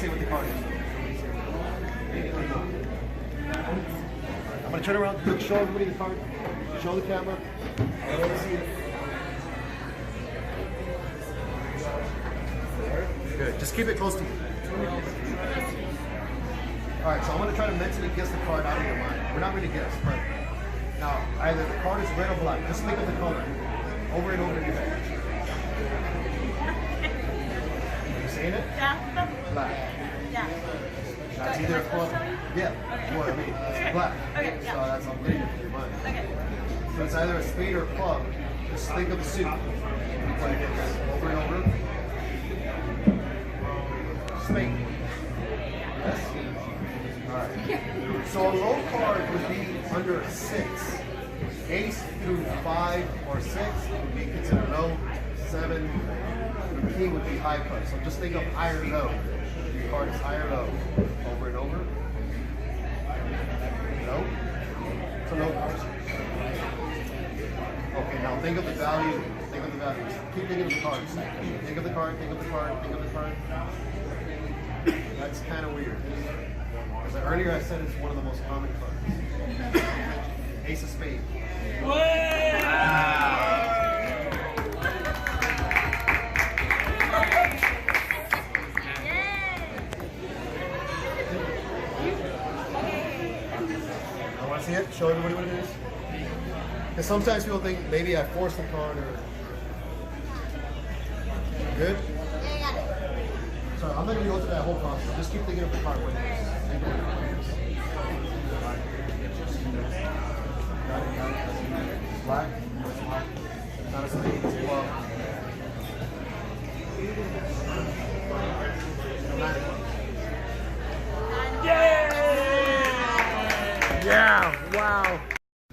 say what the card is. I'm gonna turn around, show everybody the card, show the camera. I want to see it. Good. Just keep it close to you. All right. So I'm gonna try to mentally guess the card out of your mind. We're not really guess, but now either the card is red or black. Just think of the color over and over in your head. You saying it? Yeah. Black. Yeah. That's either a club. Yeah. Okay. Well, I mean, it's black. Okay, yeah. So that's I'm reading it for your mind. Okay. So it's either a spade or a club. Just think of the suit. Like this, over and over. Spade. Yes? Alright. So a low card would be under a 6. Ace through 5 or 6 would be considered low. 7 through king would be high card. So just think of high or low. Your card is high or low. Over and over. No? It's a low card. Okay, now think of the value. Think of the values. Keep thinking of the cards. Think of the card, think of the card, think of the card. That's kind of weird. Because earlier I said it's one of the most common cards. Ace of spades. I want to see it. Show everybody what it is. Because sometimes people think maybe I forced the card or... Good? So I'm not going to go through that whole process. Just keep thinking of the card when it is. Think of the card. Got it. Black. Not a spade. It's a club. Yeah! Wow!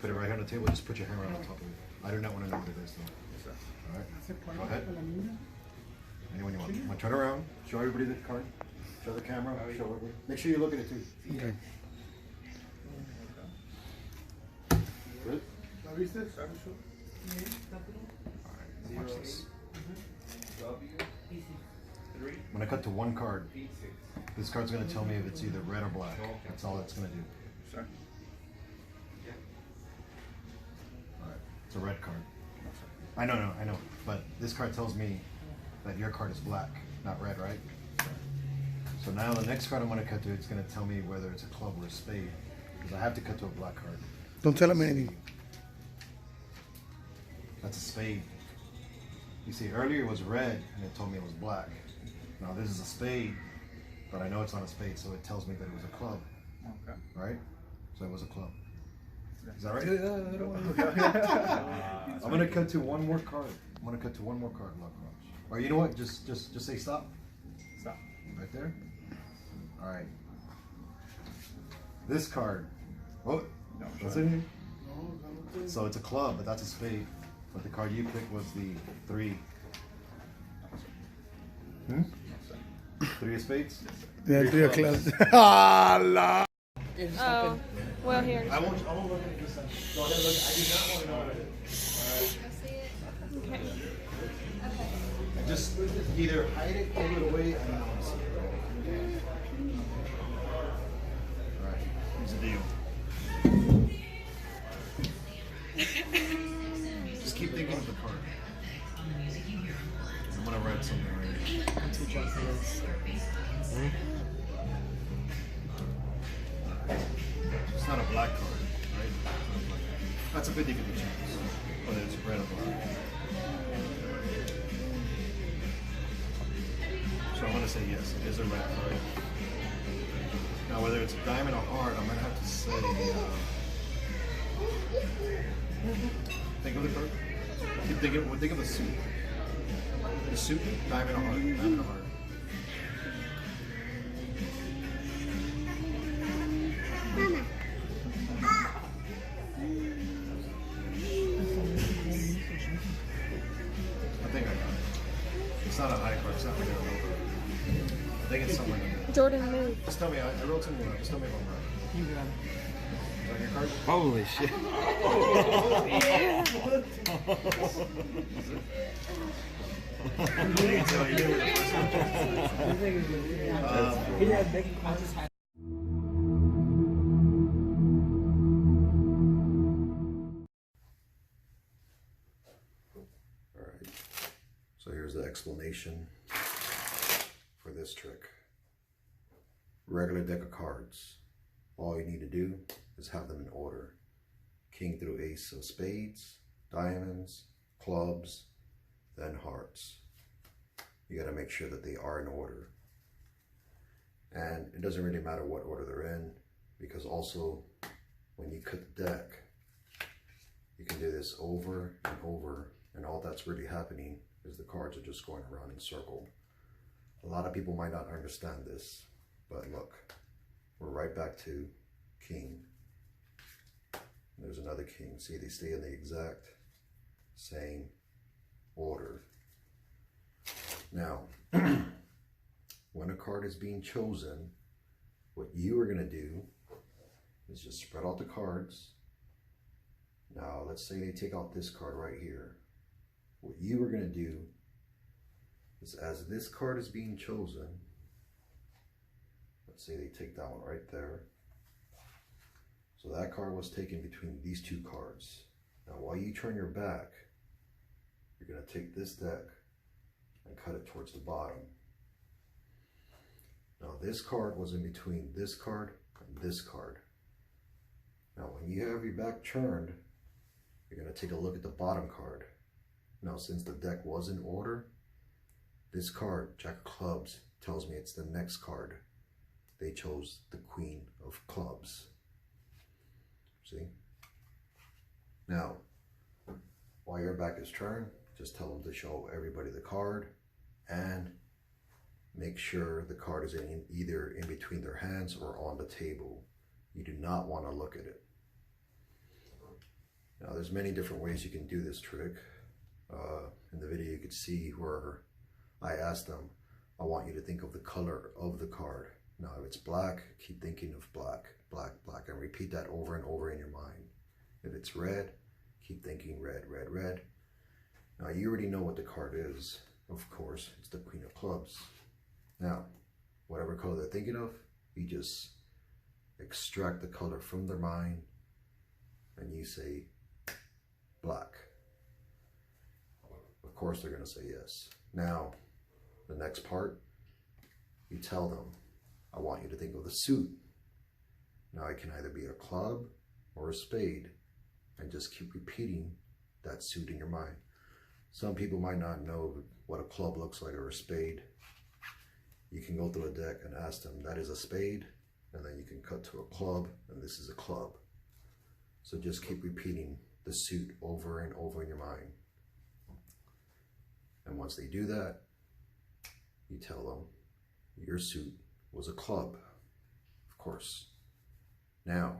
Put it right here on the table. Just put your hammer on top of it. I do not want to know what it is, though. All right. Go ahead. Anyone you want. I'm going to turn around. Show everybody the card. Show the camera. Show everybody. Make sure you look at it, too. Okay. Good? ¿Lo viste? All right. Watch this. I'm going to cut to one card. This card's going to tell me if it's either red or black. That's all it's going to do. Sorry. It's a red card. I know. But this card tells me that your card is black, not red, right? So now the next card I'm going to cut to, it's going to tell me whether it's a club or a spade. Because I have to cut to a black card. Don't tell him anything. That's a spade. You see, earlier it was red and it told me it was black. Now this is a spade, but I know it's not a spade, so it tells me that it was a club. Okay. Right? So it was a club. Is that right? I'm gonna cut to one more card. Lock watch. Or you know what? Just say stop. Stop. Right there. All right. This card. Oh, No, what's in here? So it's a club, but that's a spade. But the card you picked was the 3. Three of spades. Yeah, 3 o'clock. Allah. Oh, well here. I won't look at this side. Go ahead, look. I do not want to know what it is. Okay. Alright. Just either hide it, give it away, I don't want to see it. Alright, here's the deal. Just keep thinking of the card. I'm gonna write something right here. It's not a black card, right? That's a 50-50 chance, whether it's red or black. So I'm gonna say yes, it is a red card. Now whether it's a diamond or heart, I'm gonna have to say, think of the card. Think of the suit. The suit, diamond or heart, diamond or heart. I think I got it. It's not a high card, it's not like a low card. I think it's somewhere in there. Jordan moved. Just tell me, I wrote something down. Just tell me if I'm right. You got it. Is that your card? Holy shit. All right, so here's the explanation for this trick. Regular deck of cards. All you need to do is have them in order. King through ace of spades, diamonds, clubs, then hearts. You got to make sure that they are in order. And it doesn't really matter what order they're in, because also when you cut the deck, you can do this over and over, and all that's really happening is the cards are just going around in a circle. A lot of people might not understand this, but look, we're right back to king. There's another king. See, they stay in the exact same order. Now, when a card is being chosen, what you are going to do is just spread out the cards. Now, let's say they take out this card right here. What you are going to do is, as this card is being chosen, let's say they take that one right there. So that card was taken between these two cards. Now, while you turn your back, you're going to take this deck and cut it towards the bottom. Now, this card was in between this card and this card. Now, when you have your back turned, you're going to take a look at the bottom card. Now, since the deck was in order, this card, Jack of Clubs, tells me it's the next card. They chose the Queen of Clubs. See? Now, while your back is turned, just tell them to show everybody the card and make sure the card is either in between their hands or on the table. You do not want to look at it. Now, there's many different ways you can do this trick. In the video, you could see where I asked them, I want you to think of the color of the card. Now, if it's black, keep thinking of black, black, black, and repeat that over and over in your mind. If it's red, keep thinking red, red, red. Now, you already know what the card is. Of course, it's the Queen of Clubs. Now, whatever color they're thinking of, you just extract the color from their mind and you say black. Of course, they're going to say yes. Now, the next part, you tell them, I want you to think of the suit. Now, it can either be a club or a spade, and just keep repeating that suit in your mind. Some people might not know what a club looks like or a spade. You can go through a deck and ask them, that is a spade, and then you can cut to a club, and this is a club. So just keep repeating the suit over and over in your mind. And once they do that, you tell them your suit was a club, of course. Now,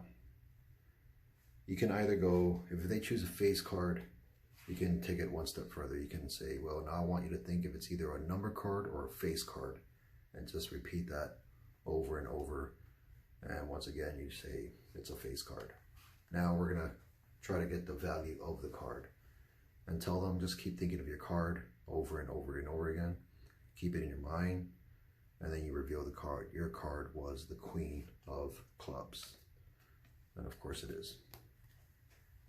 you can either go, if they choose a face card, you can take it one step further. You can say, well, now I want you to think if it's either a number card or a face card, and just repeat that over and over. And once again, you say it's a face card. Now we're gonna try to get the value of the card, and tell them just keep thinking of your card over and over and over again. Keep it in your mind, and then you reveal the card. Your card was the Queen of Clubs. And of course it is.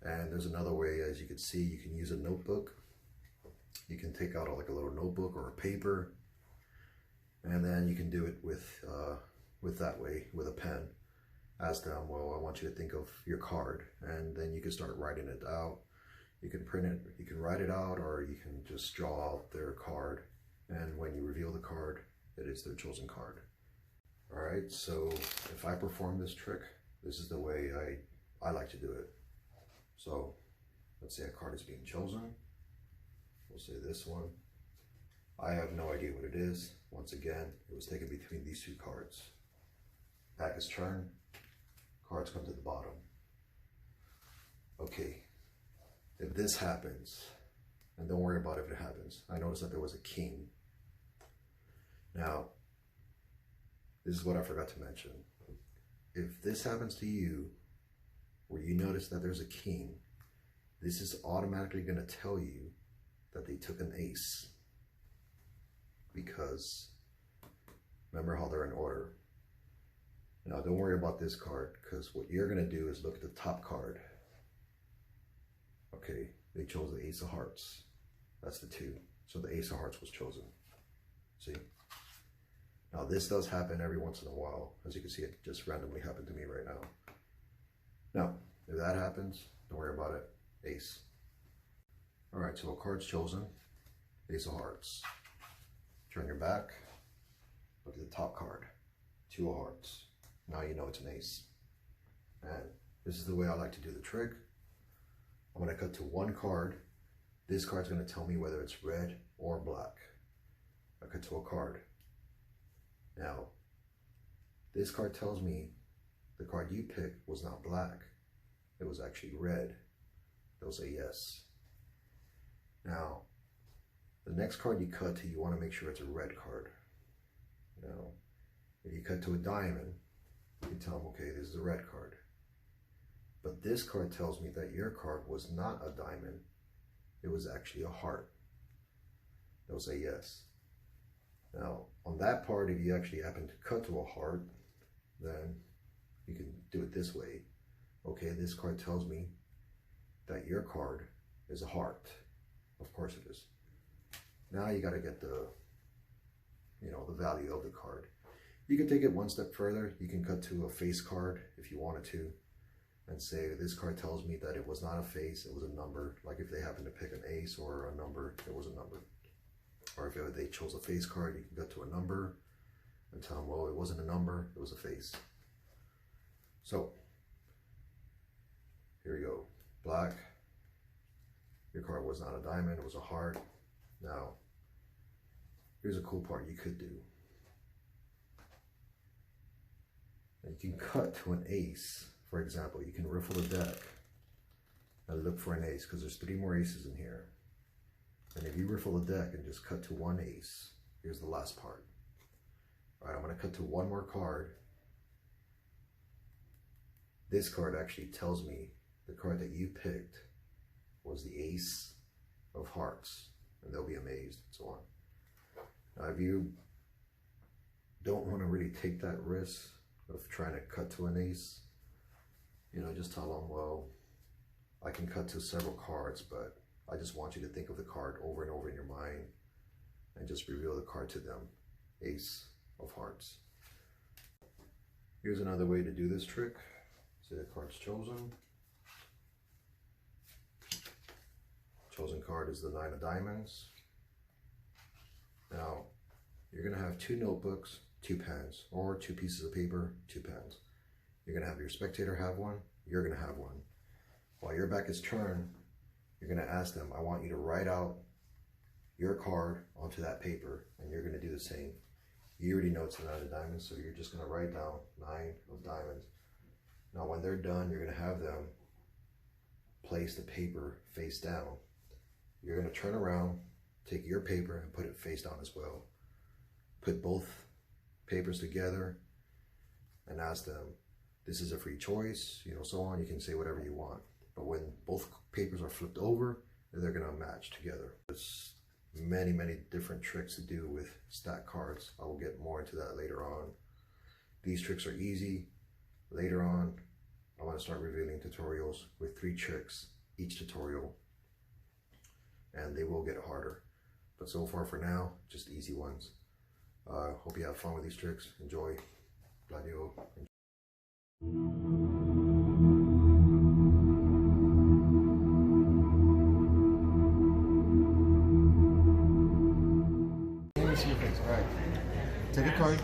And there's another way, as you can see, you can use a notebook. You can take out like a little notebook or a paper, and then you can do it with that way, with a pen. Ask them, well, I want you to think of your card, and then you can start writing it out. You can print it, you can write it out, or you can just draw out their card. And when you reveal the card, it is their chosen card. All right, so if I perform this trick, this is the way I like to do it. So let's say a card is being chosen. We'll say this one. I have no idea what it is. Once again, it was taken between these two cards. Back is turned, cards come to the bottom. Okay, if this happens, and don't worry about if it happens, I noticed that there was a king. Now, this is what I forgot to mention. If this happens to you, where you notice that there's a king, this is automatically going to tell you that they took an ace. because remember how they're in order. Now don't worry about this card, because what you're going to do is look at the top card. Okay, they chose the Ace of Hearts. That's the 2. So the Ace of Hearts was chosen. See? Now this does happen every once in a while. As you can see, it just randomly happened to me right now. Now, if that happens, don't worry about it. Ace. Alright, so a card's chosen. Ace of Hearts. Turn your back. Look at the top card. 2 of Hearts. Now you know it's an ace. And this is the way I like to do the trick. I'm going to cut to one card. This card's going to tell me whether it's red or black. I cut to a card. Now, this card tells me the card you picked was not black. It was actually red. They'll say yes. Now, the next card you cut to, you want to make sure it's a red card. Now, if you cut to a diamond, you tell them, okay, this is a red card. But this card tells me that your card was not a diamond. It was actually a heart. They'll say yes. Now, on that part, if you actually happen to cut to a heart, then you can do it this way. Okay, this card tells me that your card is a heart. Of course it is. Now you got to get the value of the card. You can take it one step further. You can cut to a face card if you wanted to, and say this card tells me that it was not a face, it was a number. Like if they happen to pick an ace or a number, it was a number. Or if they chose a face card, you can cut to a number and tell them, well, it wasn't a number, it was a face. So here we go. Black. Your card was not a diamond, it was a heart. Now, here's a cool part you could do. You can cut to an ace. For example, you can riffle the deck and look for an ace, because there's 3 more aces in here. And if you riffle the deck and just cut to one ace, here's the last part. All right, I'm going to cut to one more card. This card actually tells me the card that you picked was the Ace of Hearts, and they'll be amazed, and so on. Now, if you don't want to really take that risk of trying to cut to an ace, just tell them, well, I can cut to several cards, but I just want you to think of the card over and over in your mind and just reveal the card to them. Ace of Hearts. Here's another way to do this trick. Say the card's chosen. Chosen card is the 9 of diamonds. Now, you're going to have 2 notebooks, 2 pens, or 2 pieces of paper, 2 pens. You're going to have your spectator have one, you're going to have one. While your back is turned, you're going to ask them, I want you to write out your card onto that paper, and you're going to do the same. You already know it's the 9 of diamonds, so you're just going to write down 9 of diamonds. Now when they're done, you're going to have them place the paper face down. You're going to turn around, take your paper and put it face down as well. Put both papers together and ask them, this is a free choice, so on. You can say whatever you want. But when both papers are flipped over, they're going to match together. There's many, many different tricks to do with stack cards. I will get more into that later on. These tricks are easy. Later on, I want to start revealing tutorials with 3 tricks each tutorial, and they will get harder. But so far for now, just easy ones. Hope you have fun with these tricks. Enjoy. Glad you Let me see your face. All right. Take a card.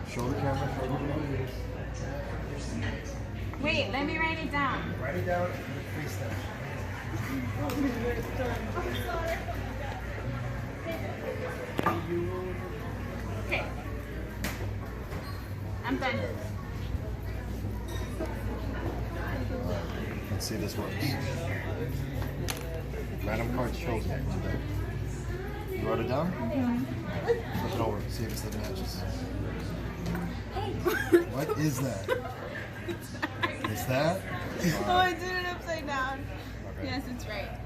Show the camera. Wait, let me write it down. Write it down and face down. Okay. I'm done. Let's see if this works. Random cards chosen. You wrote it down? Flip it over. See if it still matches. What is that? Is that? Oh, I did it upside down. Yes, it's right.